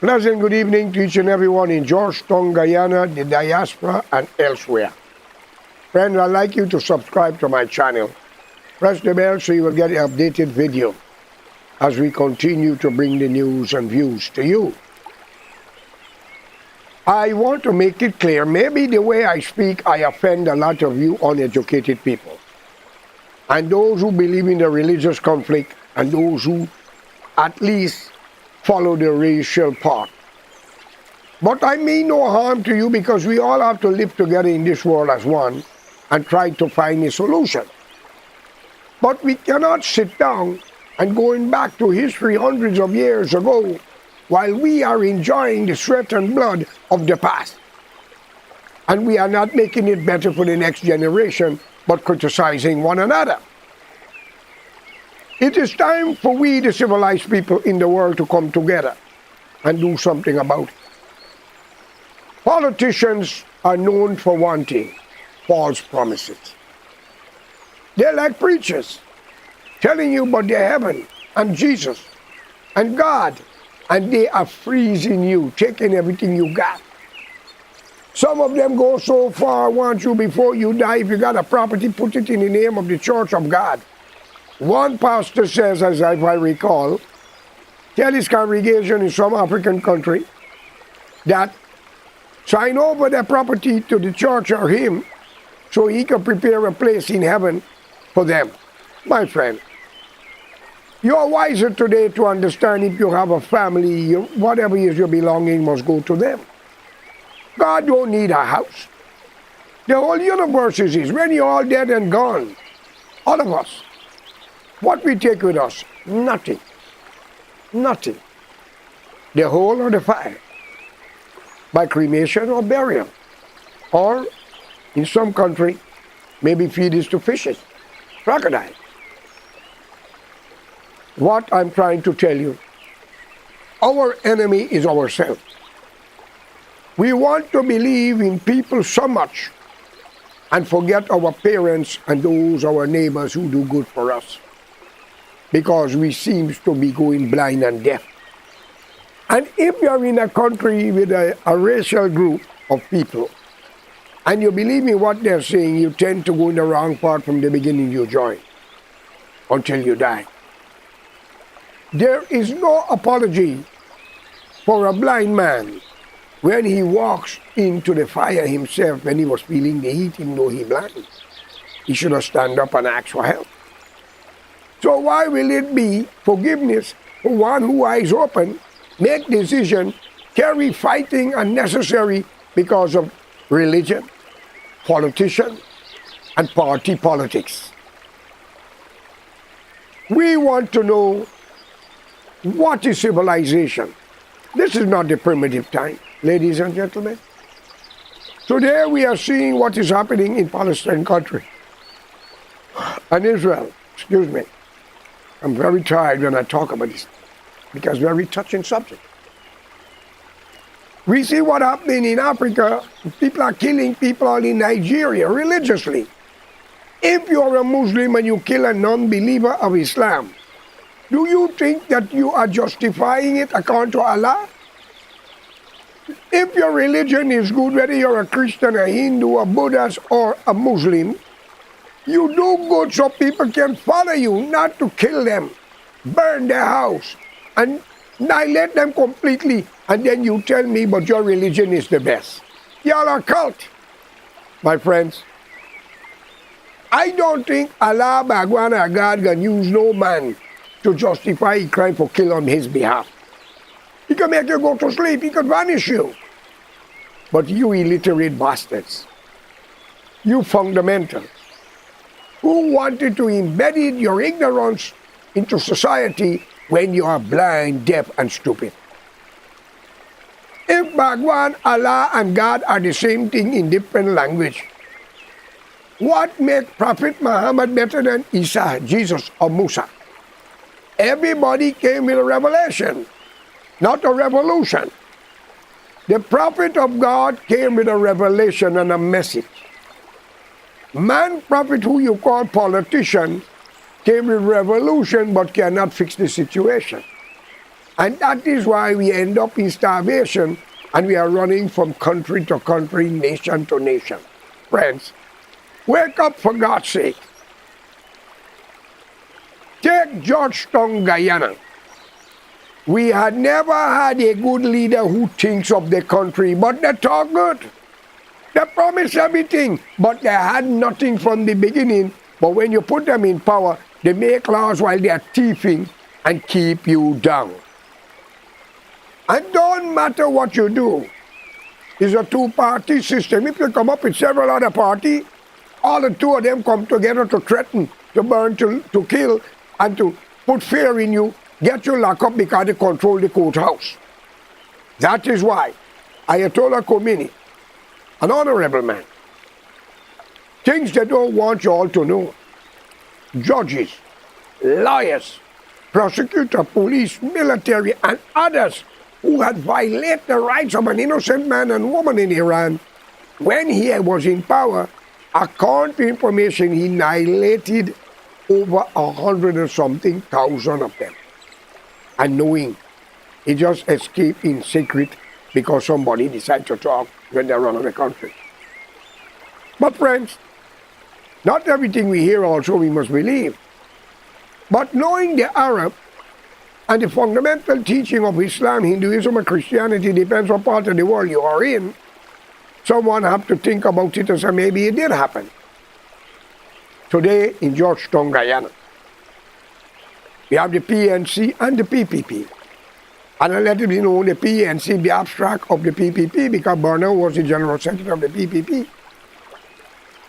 pleasant good evening to each and everyone in Georgetown, Guyana, the diaspora, and elsewhere. Friends, I'd like you to subscribe to my channel. Press the bell so you will get an updated video as we continue to bring the news and views to you. I want to make it clear, maybe the way I speak, I offend a lot of you uneducated people. And those who believe in the religious conflict and those who at least follow the racial path. But I mean no harm to you because we all have to live together in this world as one and try to find a solution. But we cannot sit down and going back to history hundreds of years ago while we are enjoying the sweat and blood of the past. And we are not making it better for the next generation, but criticizing one another. It is time for we, the civilized people in the world, to come together and do something about it. Politicians are known for one thing: false promises. They're like preachers, telling you about their heaven and Jesus and God, and they are freezing you, taking everything you got. Some of them go so far, want you before you die, if you got a property, put it in the name of the Church of God. One pastor says, as I recall, tell his congregation in some African country that sign over their property to the church or him so he can prepare a place in heaven for them. My friend, you are wiser today to understand if you have a family, whatever is your belonging must go to them. God don't need a house. The whole universe is his. When you're all dead and gone, all of us, what we take with us? Nothing. Nothing. The whole or the fire. By cremation or burial. Or, in some country, maybe feed it to fishes, crocodile. What I'm trying to tell you, our enemy is ourselves. We want to believe in people so much and forget our parents and those our neighbors who do good for us, because we seem to be going blind and deaf. And if you're in a country with a racial group of people and you believe in what they're saying, you tend to go in the wrong part from the beginning you join until you die. There is no apology for a blind man when he walks into the fire himself when he was feeling the heat, even though he's blind. He should have stand up and asked for help. So why will it be forgiveness for one who eyes open, make decision, carry fighting unnecessary because of religion, politician, and party politics? We want to know, what is civilization? This is not the primitive time, ladies and gentlemen. Today we are seeing what is happening in Palestine country and Israel. Excuse me. I'm very tired when I talk about this because very touching subject. We see what happening in Africa. People are killing people in Nigeria religiously. If you are a Muslim and you kill a non-believer of Islam, do you think that you are justifying it according to Allah? If your religion is good, whether you're a Christian, a Hindu, a Buddhist, or a Muslim, you do good so people can follow you, not to kill them, burn their house, and annihilate them completely, and then you tell me, but your religion is the best. Y'all are cult. My friends, I don't think Allah, Bhagwan, or God can use no man to justify a crime for kill on his behalf. He can make you go to sleep, he can vanish you. But you illiterate bastards, you fundamentals, who wanted to embed your ignorance into society when you are blind, deaf, and stupid. If Bhagwan, Allah, and God are the same thing in different language, what makes Prophet Muhammad better than Isa, Jesus, or Musa? Everybody came with a revelation, not a revolution. The prophet of God came with a revelation and a message. Man prophet who you call politician came with revolution but cannot fix the situation. And that is why we end up in starvation and we are running from country to country, nation to nation. Friends, wake up for God's sake. Take Georgetown, Guyana. We had never had a good leader who thinks of the country, but they talk good. They promise everything, but they had nothing from the beginning. But when you put them in power, they make laws while they are thieving and keep you down. And don't matter what you do. It's a two-party system. If you come up with several other parties, all the two of them come together to threaten, to burn, to kill, and to put fear in you, get you locked up because they control the courthouse. That is why Ayatollah Khomeini, an honorable man, things they don't want you all to know. Judges, lawyers, prosecutor, police, military, and others who had violated the rights of an innocent man and woman in Iran, when he was in power, according to information, he annihilated over 100 and something thousand of them. And knowing he just escaped in secret because somebody decided to talk when they run the country. But friends, not everything we hear also we must believe. But knowing the Arab and the fundamental teaching of Islam, Hinduism, and Christianity depends on part of the world you are in, someone have to think about it and say maybe it did happen. Today in Georgetown, Guyana, we have the PNC and the PPP. And I let it be known the PNC, the abstract of the PPP, because Burnham was the general secretary of the PPP.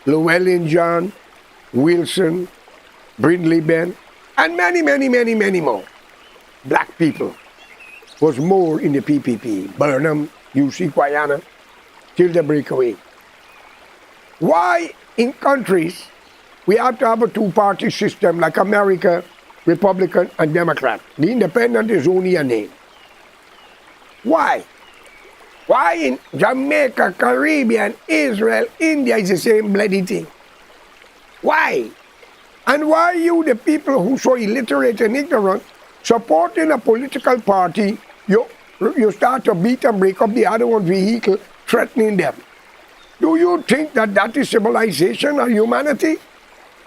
Llewellyn John, Wilson, Brindley Ben, and many more black people was more in the PPP. Burnham, UC, Guyana, till the breakaway. Why in countries we have to have a two-party system like America, Republican and Democrat? The independent is only a name. Why? Why in Jamaica, Caribbean, Israel, India is the same bloody thing? Why? And why you, the people who so illiterate and ignorant, supporting a political party, you start to beat and break up the other one's vehicle, threatening them? Do you think that that is civilization or humanity?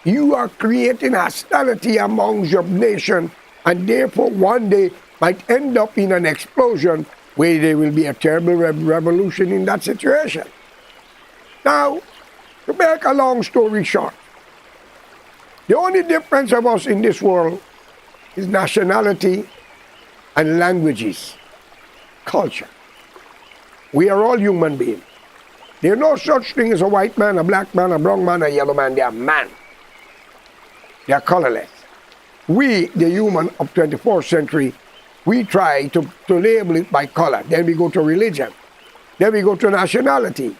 You are creating hostility amongst your nation, and therefore one day might end up in an explosion where there will be a terrible revolution in that situation. Now, to make a long story short, the only difference of us in this world is nationality and languages, culture. We are all human beings. There is no such thing as a white man, a black man, a brown man, a yellow man. They are man. They are colorless. We, the human of 24th century, we try to label it by color. Then we go to religion. Then we go to nationality.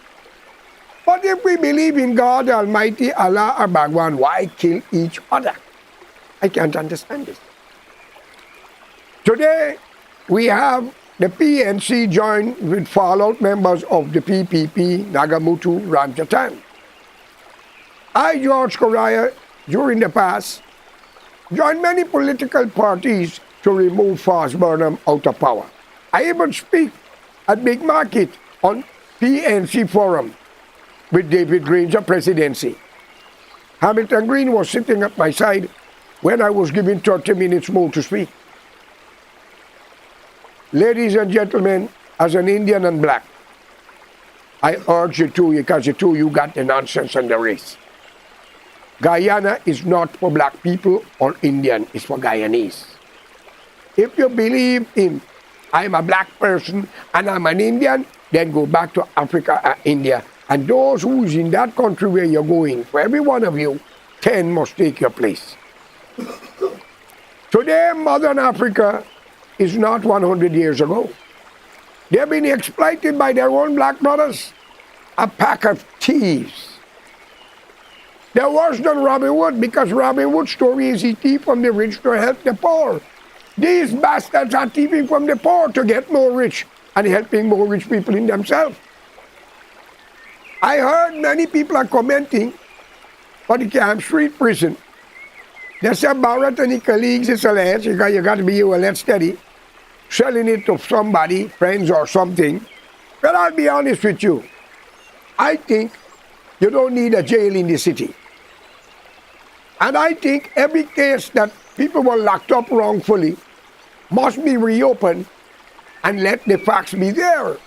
But if we believe in God Almighty, Allah or Bhagwan, why kill each other? I can't understand this. Today, we have the PNC joined with fallout members of the PPP, Nagamutu, Ramjatan. I, George Correa, during the past, joined many political parties to remove Fast Burnham out of power. I even speak at Big Market on PNC Forum with David Green's presidency. Hamilton Green was sitting at my side when I was given 30 minutes more to speak. Ladies and gentlemen, as an Indian and black, I urge you to, because you got the nonsense and the race. Guyana is not for black people or Indian, it's for Guyanese. If you believe in, I'm a black person and I'm an Indian, then go back to Africa and India. And those who's in that country where you're going, for every one of you, 10 must take your place. Today, modern Africa is not 100 years ago. They've been exploited by their own black brothers, a pack of thieves. They're worse than Robin Hood, because Robin Hood's story is he thief from the rich to help the poor. These bastards are thieving from the poor to get more rich and helping more rich people in themselves. I heard many people are commenting on the Camp Street prison. They said Barrett and his colleagues is alleged, because you got to be well steady, selling it to somebody, friends or something, well, I'll be honest with you. I think you don't need a jail in the city. And I think every case that people were locked up wrongfully must be reopened and let the facts be there.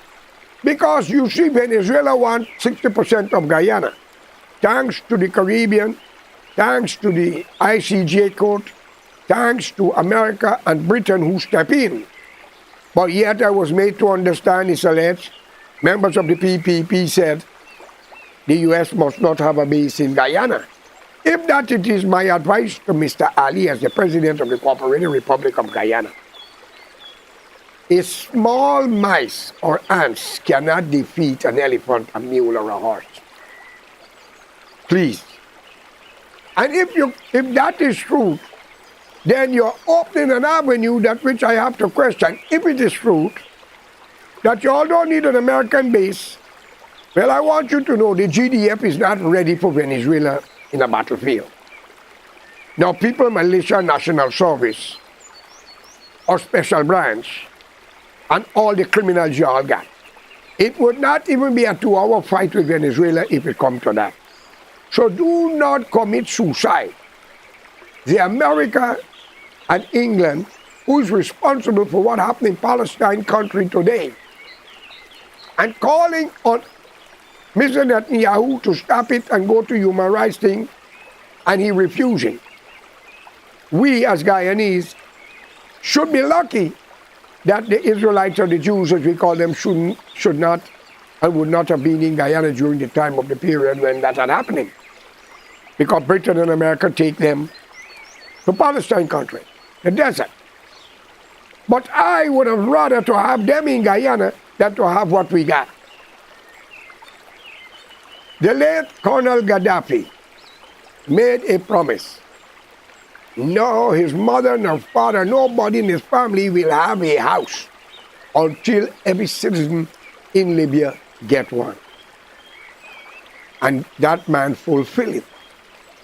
Because you see, Venezuela wants 60% of Guyana. Thanks to the Caribbean, thanks to the ICJ court, thanks to America and Britain who step in. But yet I was made to understand, it's alleged, members of the PPP said the U.S. must not have a base in Guyana. If that it is my advice to Mr. Ali as the President of the Cooperative Republic of Guyana. A small mice or ants cannot defeat an elephant, a mule, or a horse. Please. And if that is true, then you're opening an avenue that which I have to question. If it is true that you all don't need an American base, well, I want you to know the GDF is not ready for Venezuela in a battlefield. Now, People Militia National Service or Special Branch and all the criminals you all got, it would not even be a 2-hour fight with Venezuela if it comes to that. So do not commit suicide. The America and England, who is responsible for what happened in Palestine country today, and calling on Mr. Netanyahu to stop it and go to human rights thing, and he refusing. We as Guyanese should be lucky that the Israelites or the Jews, as we call them, should not and would not have been in Guyana during the time of the period when that had happening. Because Britain and America take them to Palestine country, the desert. But I would have rather to have them in Guyana than to have what we got. The late Colonel Gaddafi made a promise. No, his mother nor father, nobody in his family will have a house until every citizen in Libya get one. And that man fulfilled it.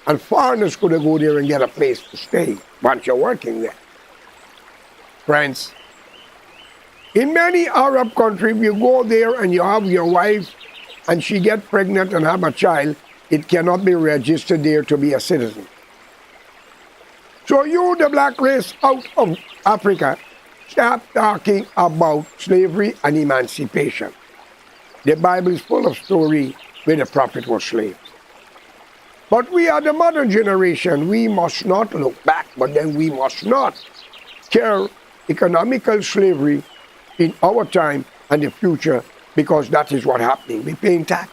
And foreigners could go there and get a place to stay once you're working there. Friends, in many Arab countries, you go there and you have your wife and she gets pregnant and have a child, it cannot be registered there to be a citizen. So you, the black race out of Africa, stop talking about slavery and emancipation. The Bible is full of stories where the prophet was slaves. But we are the modern generation. We must not look back, but then we must not care economical slavery in our time and the future, because that is what's happening. We're paying tax,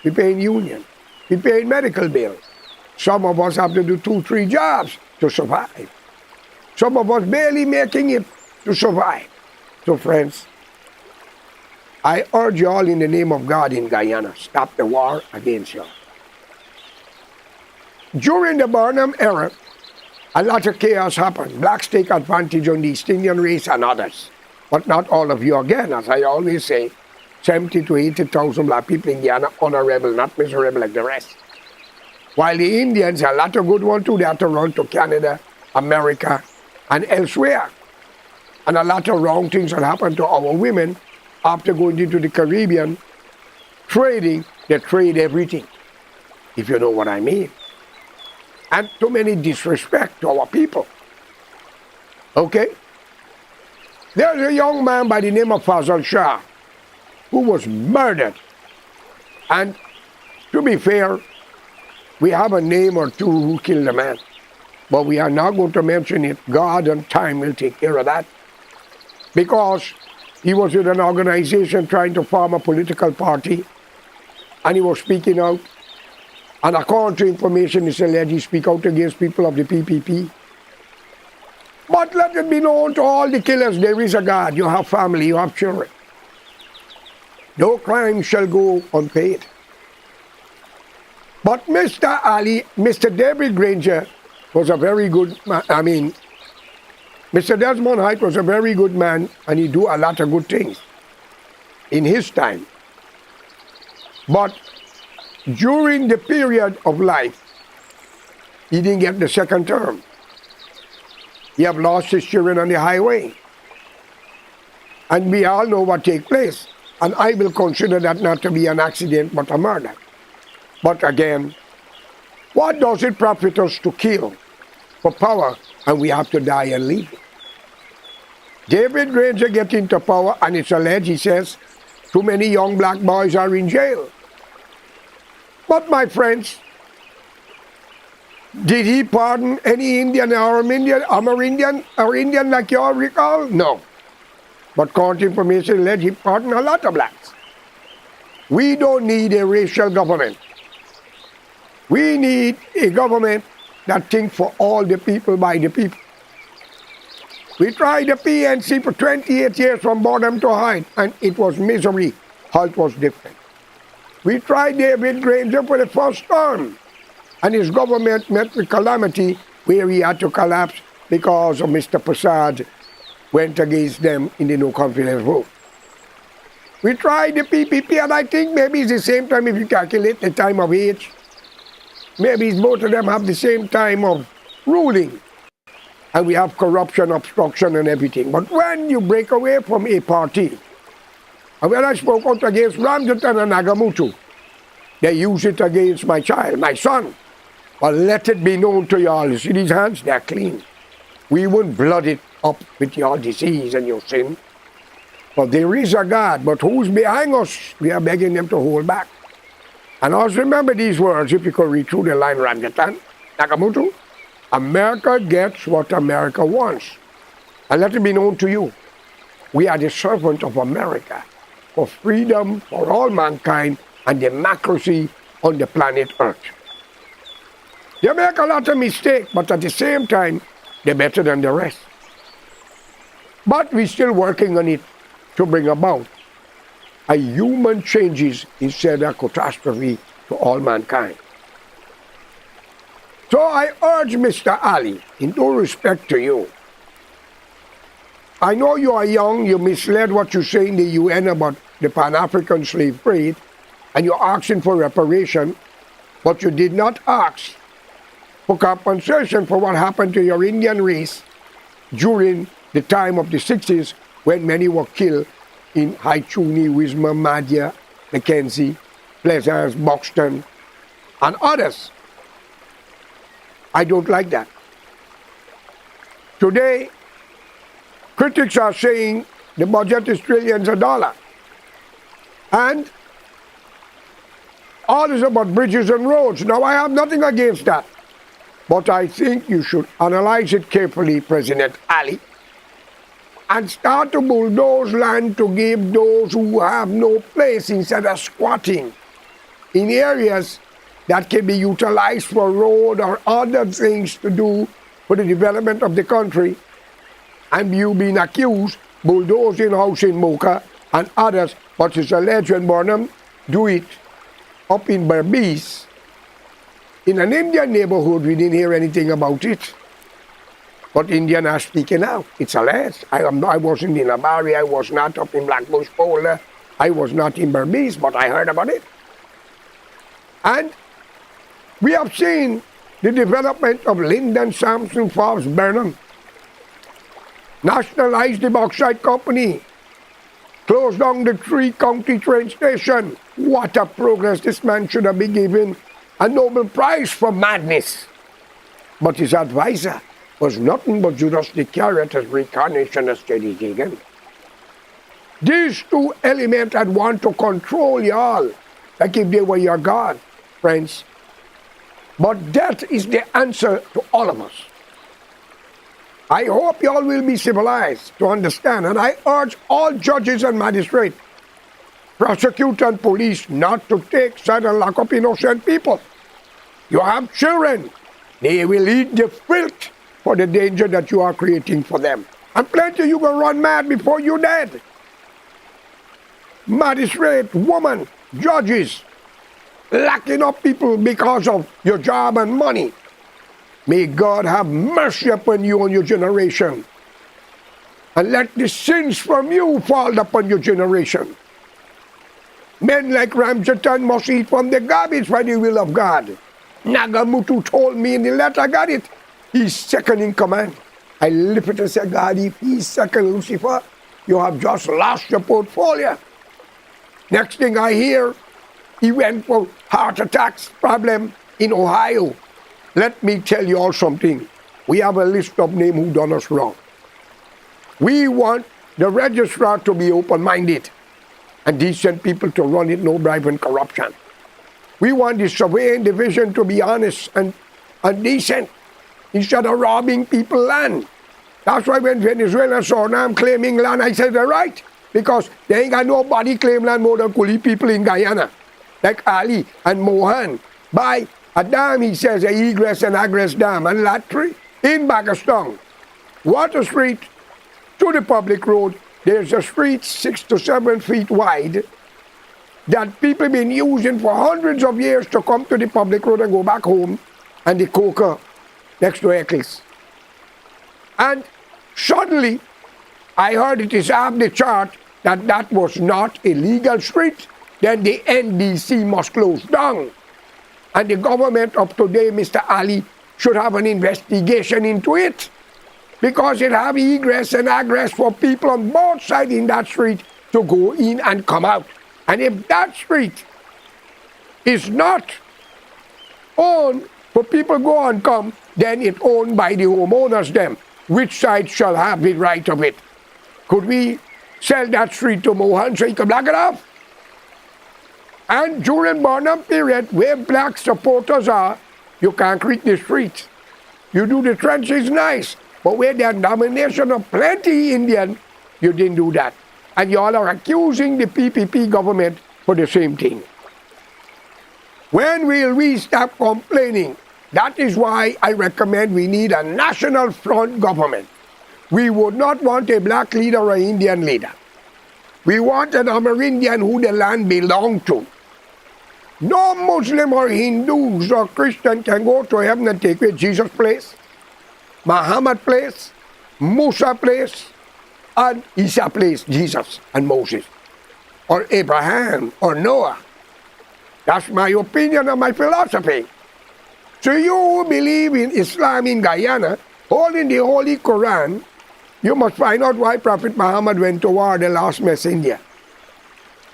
we're paying union, we're paying medical bills. Some of us have to do 2-3 jobs to survive. Some of us barely making it to survive. So friends, I urge you all in the name of God in Guyana, stop the war against you. During the Barnum era, a lot of chaos happened. Blacks take advantage on the East Indian race and others. But not all of you again, as I always say, 70 to 80,000 black people in Guyana honorable, not miserable like the rest. While the Indians, a lot of good ones too, they have to run to Canada, America, and elsewhere. And a lot of wrong things that happen to our women after going into the Caribbean, trading, they trade everything, if you know what I mean. And too many disrespect to our people. Okay? There's a young man by the name of Fazal Shah who was murdered. And to be fair, we have a name or two who killed the man. But we are not going to mention it. God and time will take care of that. Because he was with an organization trying to form a political party. And he was speaking out. And according to information, it's alleged he speak out against people of the PPP. But let it be known to all the killers, there is a God. You have family, you have children. No crime shall go unpaid. But Mr. David Granger was a very good man. Mr. Desmond Hyde was a very good man, and he do a lot of good things in his time. But during the period of life, he didn't get the second term. He have lost his children on the highway. And we all know what take place. And I will consider that not to be an accident but a murder. But again, what does it profit us to kill for power and we have to die and leave it? David Granger get into power and it's alleged, he says, too many young black boys are in jail. But my friends, did he pardon any Indian or Indian like you all recall? No. But current information alleged he pardoned a lot of blacks. We don't need a racial government. We need a government that thinks for all the people by the people. We tried the PNC for 28 years from bottom to height, and it was misery. How it was different. We tried David Granger for the first term, and his government met with calamity where he had to collapse because of Mr. Prasad went against them in the no confidence vote. We tried the PPP, and I think maybe it's the same time if you calculate the time of age. Maybe both of them have the same time of ruling. And we have corruption, obstruction, and everything. But when you break away from a party, and when I spoke out against Ramjatan and Nagamutu, they use it against my child, my son. But let it be known to y'all, you see these hands, they're clean. We won't blood it up with your disease and your sin. But there is a God, but who's behind us? We are begging them to hold back. And also remember these words, if you could read through the line, Ramjatan, Nagamutu. America gets what America wants. And let it be known to you, we are the servant of America for freedom for all mankind and democracy on the planet Earth. They make a lot of mistakes, but at the same time, they're better than the rest. But we're still working on it to bring about a human changes instead of catastrophe to all mankind. So I urge Mr. Ali, in due respect to you, I know you are young, you misled what you say in the UN about the Pan-African slave trade, and you're asking for reparation, but you did not ask for compensation for what happened to your Indian race during the time of the 60s when many were killed in Haituni, Wisma, Madhya, Mackenzie, Pleasance, Buxton, and others. I don't like that. Today, critics are saying the budget is trillions of dollars. And all is about bridges and roads. Now, I have nothing against that. But I think you should analyze it carefully, President Ali, and start to bulldoze land to give those who have no place instead of squatting in areas that can be utilized for road or other things to do for the development of the country. And you being accused bulldozing house in Mocha and others, but it's alleged when Burnham do it up in Berbice. In an Indian neighborhood, we didn't hear anything about it. But Indians are speaking out. It's alleged. I wasn't in Abari, I was not up in Blackbush Polder, I was not in Berbice, but I heard about it. And we have seen the development of Lyndon Sampson Forbes Burnham. Nationalized the bauxite company. Closed down the 3-county train station. What a progress. This man should have been given a Nobel Prize for madness. But his advisor was nothing but Judas Iscariot as reincarnation as Teddy Kagan. These two elements had want to control y'all, like if they were your God, friends. But that is the answer to all of us. I hope y'all will be civilized to understand, and I urge all judges and magistrates, prosecutors and police not to take side and lock up innocent people. You have children. They will eat the filth for the danger that you are creating for them. And plenty you will run mad before you're dead. Magistrate, woman, judges, locking up people because of your job and money. May God have mercy upon you and your generation. And let the sins from you fall upon your generation. Men like Ramjatan must eat from the garbage by the will of God. Nagamutu told me in the letter, I got it. He's second in command. I lift it and say, God, if he's second Lucifer, you have just lost your portfolio. Next thing I hear, he went for heart attacks problem in Ohio. Let me tell you all something. We have a list of names who done us wrong. We want the registrar to be open-minded and decent people to run it, no bribe and corruption. We want the surveying division to be honest and decent instead of robbing people land. That's why when Venezuela saw them claiming land, I said they're right, because they ain't got nobody claim land more than Kuli people in Guyana, like Ali and Mohan. By a dam, he says, a egress and egress dam, and Latry in Pakistan. Water Street to the public road, there's a street 6 to 7 feet wide that people have been using for hundreds of years to come to the public road and go back home, and the coca next to Eccles. And suddenly, I heard it is off the chart that that was not a legal street. Then the NDC must close down. And the government of today, Mr. Ali, should have an investigation into it, because it have egress and egress for people on both sides in that street to go in and come out. And if that street is not owned for people go and come, then it's owned by the homeowners them. Which side shall have the right of it? Could we sell that street to Mohan so he can block it off? And during Burnham period, where black supporters are, you can't create the street. You do the trenches nice, but where there's domination of plenty Indian, you didn't do that. And you all are accusing the PPP government for the same thing. When will we stop complaining? That is why I recommend we need a national front government. We would not want a black leader or an Indian leader. We want an Amerindian who the land belongs to. No Muslim or Hindus or Christian can go to heaven and take away Jesus' place, Muhammad place, Musa place, and Isa place, Jesus and Moses, or Abraham or Noah. That's my opinion and my philosophy. So you who believe in Islam in Guyana, holding the Holy Quran, you must find out why Prophet Muhammad went to war, the last messenger.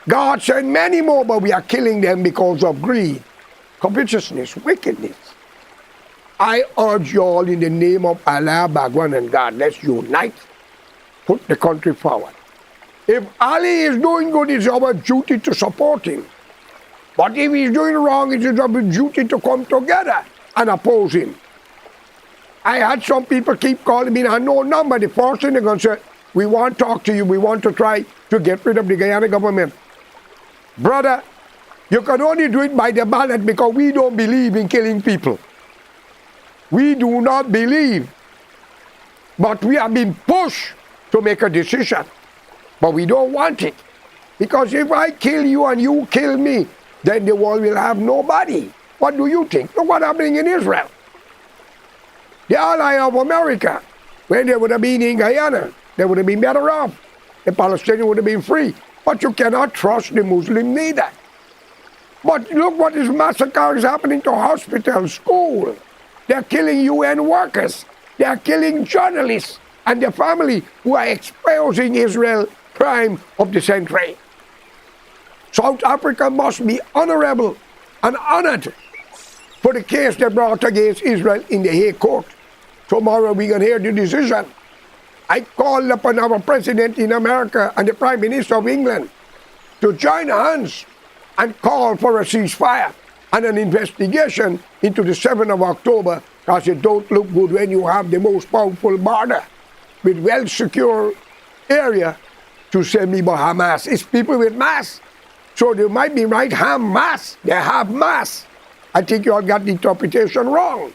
God sent many more, but we are killing them because of greed, covetousness, wickedness. I urge you all in the name of Allah, Bhagwan, and God, let's unite, put the country forward. If Ali is doing good, it's our duty to support him. But if he's doing wrong, it is our duty to come together and oppose him. I had some people keep calling me, I know number, the first thing they're going to say, we want to talk to you, we want to try to get rid of the Guyana government. Brother, you can only do it by the ballot because we don't believe in killing people. We do not believe. But we have been pushed to make a decision. But we don't want it. Because if I kill you and you kill me, then the world will have nobody. What do you think? Look what's happening in Israel. The ally of America, when they would have been in Guyana, they would have been better off. The Palestinians would have been free. But you cannot trust the Muslim neither. But look what is massacre is happening to hospitals, schools. They're killing UN workers. They're killing journalists and their family who are exposing Israel crime of the century. South Africa must be honorable and honored for the case they brought against Israel in the Hague Court. Tomorrow we can hear the decision. I call upon our president in America and the Prime Minister of England to join hands and call for a ceasefire and an investigation into the 7th of October, because it don't look good when you have the most powerful border with well-secure area to semi-Bahamas. It's people with mass. So they might be right, Hamas. They have mass. I think you all got the interpretation wrong.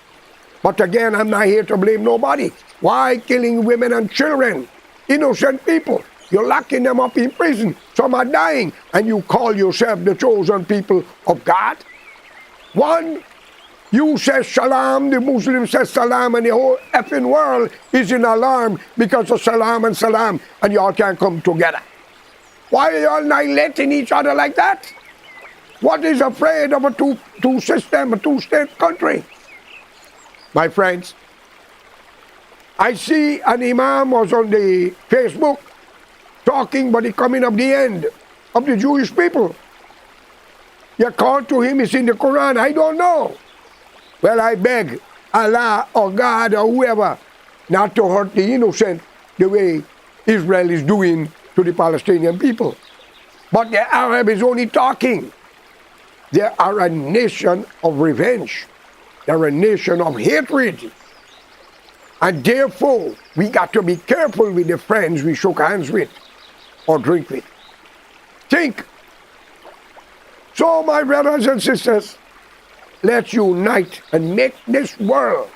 But again, I'm not here to blame nobody. Why killing women and children? Innocent people. You're locking them up in prison. Some are dying. And you call yourself the chosen people of God? One, you say salam, the Muslim says salam, and the whole effing world is in alarm because of salam, and y'all can't come together. Why are y'all annihilating each other like that? What is afraid of a two-system, a two-state country? My friends, I see an imam was on the Facebook talking about the coming of the end of the Jewish people. Your call to him is in the Quran. I don't know. Well, I beg Allah or God or whoever not to hurt the innocent the way Israel is doing to the Palestinian people. But the Arab is only talking. They are a nation of revenge. They're a nation of hatred. And therefore, we got to be careful with the friends we shook hands with or drink with. Think. So, my brothers and sisters, let's unite and make this world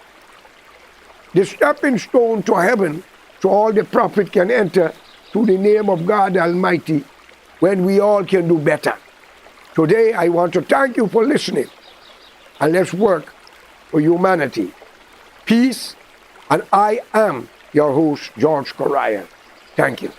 the stepping stone to heaven so all the prophet can enter through the name of God Almighty when we all can do better. Today, I want to thank you for listening, and let's work for humanity. Peace, and I am your host, George Correa. Thank you.